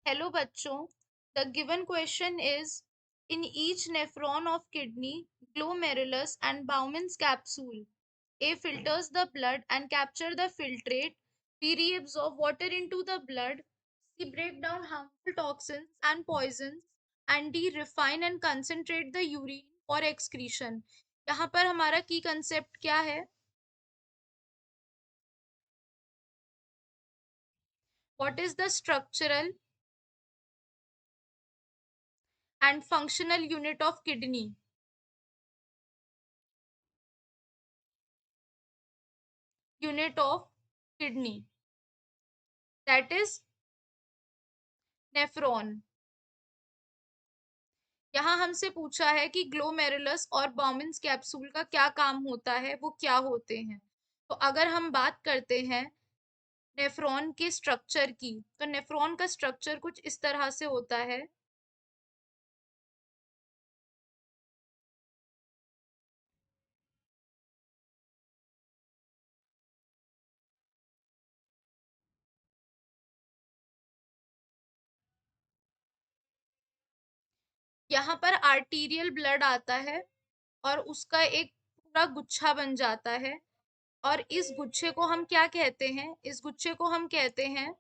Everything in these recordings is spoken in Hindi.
Hello bachcho, the given question is in each nephron of kidney, glomerulus and Bowman's capsule, A filters the blood and capture the filtrate, B reabsorb water into the blood, C break down harmful toxins and poisons and D refine and concentrate the urine for excretion. यहाँ पर हमारा की कंसेप्ट क्या है? What is the structural and functional unit of kidney? Unit of kidney, that is nephron. यहाँ हमसे पूछा है कि ग्लोमेरुलस और बॉमन्स कैप्सूल का क्या काम होता है, वो क्या होते हैं। तो अगर हम बात करते हैं नेफ्रॉन के स्ट्रक्चर की, तो नेफ्रॉन का स्ट्रक्चर कुछ इस तरह से होता है। यहाँ पर आर्टीरियल ब्लड आता है और उसका एक पूरा गुच्छा बन जाता है, और इस गुच्छे को हम क्या कहते हैं? इस गुच्छे को हम कहते हैं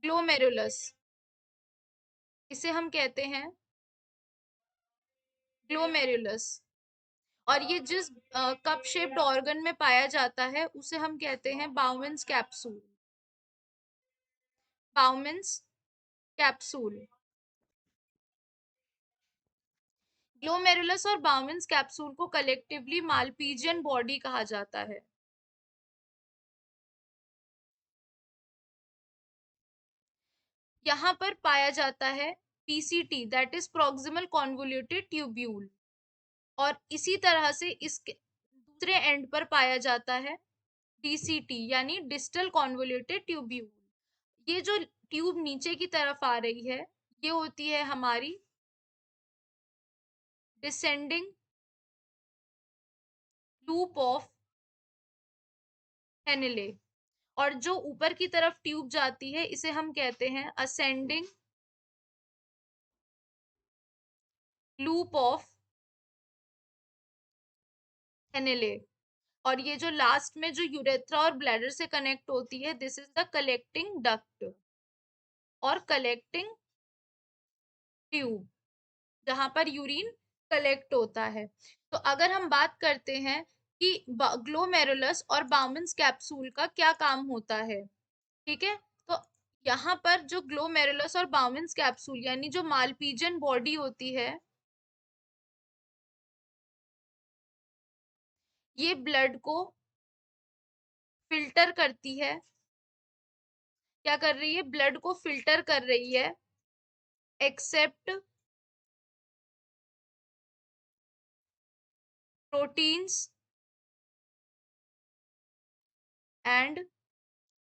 ग्लोमेरुलस। इसे हम कहते हैं ग्लोमेरुलस। और ये जिस कप शेप्ड ऑर्गन में पाया जाता है उसे हम कहते हैं Bowman's capsule. Bowman's capsule. Glomerulus और बाउमेंस कैप्सूल को कलेक्टिवली मालपीजियन बॉडी कहा जाता है। यहाँ पर पाया जाता है PCT, that is proximal convoluted tubule, और इसी तरह से इसके दूसरे एंड पर पाया जाता है डीसीटी यानी डिस्टल कॉन्वोल्यूटेड ट्यूब्यूल। ये जो ट्यूब नीचे की तरफ आ रही है, ये होती है हमारी डिसेंडिंग लूप ऑफ हेनेले, और जो ऊपर की तरफ ट्यूब जाती है इसे हम कहते हैं असेंडिंग लूप ऑफ हेनेले। और ये जो लास्ट में जो यूरेथ्रा और ब्लैडर से कनेक्ट होती है, this is the collecting duct और कलेक्टिंग ट्यूब, जहां पर यूरिन कलेक्ट होता है। तो अगर हम बात करते हैं कि ग्लोमेरुलस और बाउमेंस कैप्सूल का क्या काम होता है, ठीक है, तो यहाँ पर जो ग्लोमेरुलस और बाउमेंस कैप्सूल यानी जो मालपीजियन बॉडी होती है, ये ब्लड को फिल्टर करती है। क्या कर रही है? ब्लड को फिल्टर कर रही है, except proteins and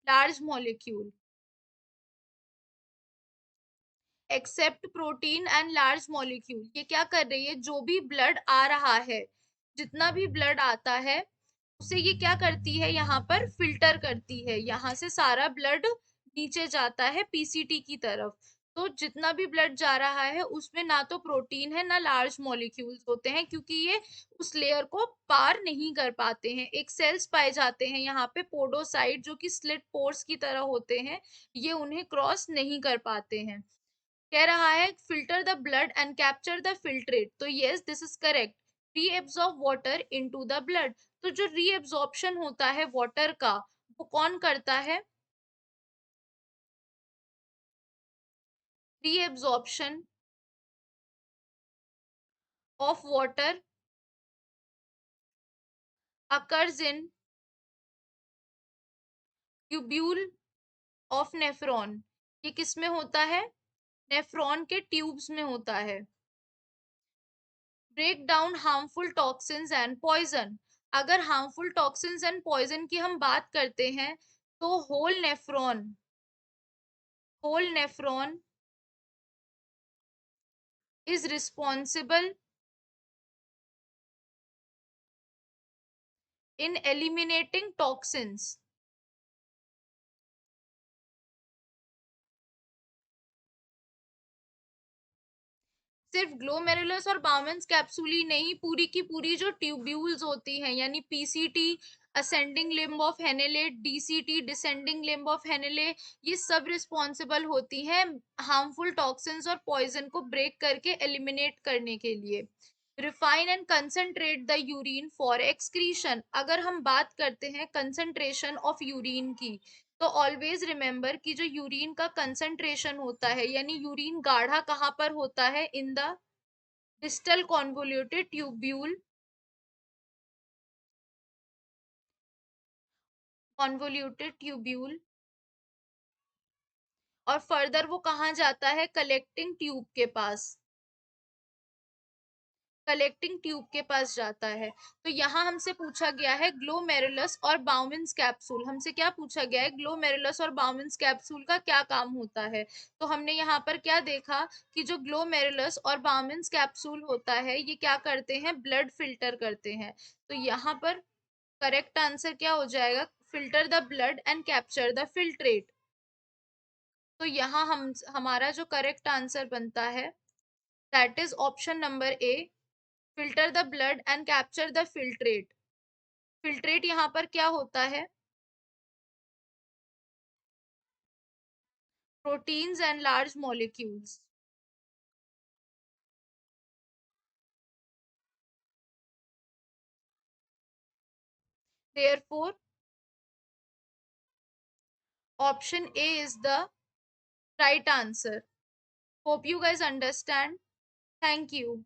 large molecule. Except protein and large molecule, ये क्या कर रही है? जो भी ब्लड आ रहा है, जितना भी ब्लड आता है, उसे ये क्या करती है? यहाँ पर फिल्टर करती है। यहाँ से सारा ब्लड नीचे जाता है पीसीटी की तरफ। तो जितना भी ब्लड जा रहा है उसमें ना तो प्रोटीन है ना लार्ज मॉलिक्यूल्स होते हैं, क्योंकि ये उस लेयर को पार नहीं कर पाते हैं। एक सेल्स पाए जाते हैं यहाँ पे पोडोसाइट, जो कि स्लिट पोर्स की तरह होते हैं, ये उन्हें क्रॉस नहीं कर पाते हैं। कह रहा है filter the blood and capture the filtrate, तो yes this is correct. Reabsorb water into the blood, तो जो रीएब्सॉर्प्शन होता है वाटर का, वो कौन करता है? Reabsorption of water occurs in tubule of nephron. ये किस में होता है? नेफ्रॉन के ट्यूब्स में होता है। Break down harmful toxins and poison, अगर हार्मफुल टॉक्सिन्स एंड पॉइजन की हम बात करते हैं, तो whole nephron is responsible in eliminating toxins सिर्फ ग्लोमेरुलस और बाउमेंस कैप्सूली नहीं, पूरी की पूरी जो ट्यूब्यूल्स होती हैं, यानी PCT ascending limb of Henle, DCT descending limb of Henle, ये सब रिस्पॉन्सिबल होती हैं हार्मफुल टॉक्सिन्स और पॉइजन को ब्रेक करके एलिमिनेट करने के लिए। Refine and concentrate the urine for excretion. अगर हम बात करते हैं कंसंट्रेशन ऑफ यूरिन की, तो ऑलवेज रिमेंबर कि जो यूरिन का कंसंट्रेशन होता है, यानी यूरिन गाढ़ा कहाँ पर होता है, in the distal convoluted tubule, convoluted tubule, और फर्दर वो कहाँ जाता है, कलेक्टिंग ट्यूब के पास, कलेक्टिंग ट्यूब के पास जाता है। तो यहाँ हमसे पूछा गया है ग्लोमेरुलस और बाउमेंस कैप्सूल, हमसे क्या पूछा गया है, ग्लोमेरुलस और बाउमेंस कैप्सूल का क्या काम होता है। तो हमने यहाँ पर क्या देखा कि जो ग्लोमेरुलस और बाउमेंस कैप्सूल होता है, ये क्या करते हैं, ब्लड फिल्टर करते हैं। तो यहाँ पर करेक्ट आंसर क्या हो जाएगा, filter the blood and capture the filtrate. तो यहाँ हम हमारा जो करेक्ट आंसर बनता है, that is option number A, filter the blood and capture the filtrate. Filtrate यहाँ पर क्या होता है, proteins and large molecules. Therefore option A is the right answer. Hope you guys understand. Thank you.